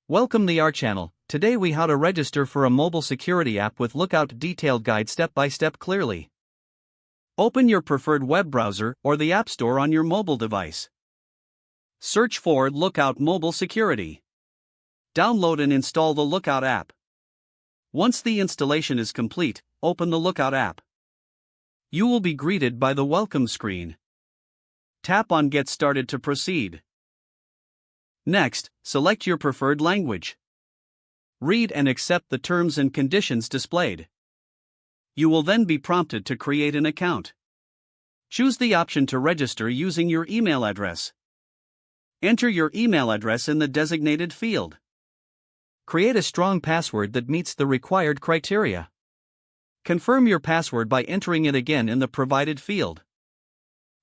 Welcome to our channel. Today we how to register for a mobile security app with Lookout detailed guide step by step clearly. Open your preferred web browser or the App Store on your mobile device. Search for Lookout Mobile Security. Download and install the Lookout app. Once the installation is complete, open the Lookout app. You will be greeted by the welcome screen. Tap on Get Started to proceed. Next, select your preferred language. Read and accept the terms and conditions displayed. You will then be prompted to create an account. Choose the option to register using your email address. Enter your email address in the designated field. Create a strong password that meets the required criteria. Confirm your password by entering it again in the provided field.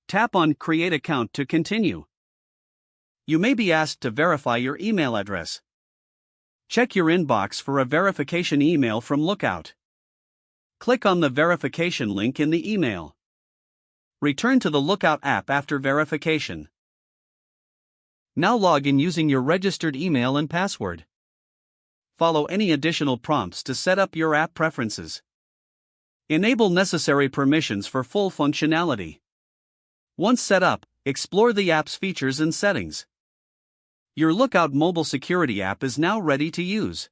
Tap on Create Account to continue. You may be asked to verify your email address. Check your inbox for a verification email from Lookout. Click on the verification link in the email. Return to the Lookout app after verification. Now log in using your registered email and password. Follow any additional prompts to set up your app preferences. Enable necessary permissions for full functionality. Once set up, explore the app's features and settings. Your Lookout mobile security app is now ready to use.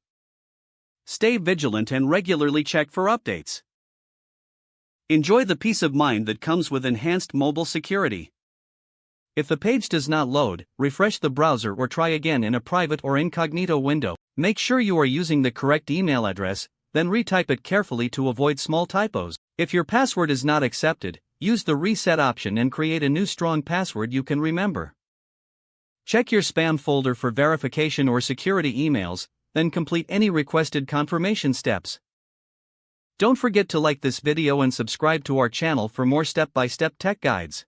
Stay vigilant and regularly check for updates. Enjoy the peace of mind that comes with enhanced mobile security. If the page does not load, refresh the browser or try again in a private or incognito window. Make sure you are using the correct email address, then retype it carefully to avoid small typos. If your password is not accepted, use the reset option and create a new strong password you can remember. Check your spam folder for verification or security emails, then complete any requested confirmation steps. Don't forget to like this video and subscribe to our channel for more step-by-step tech guides.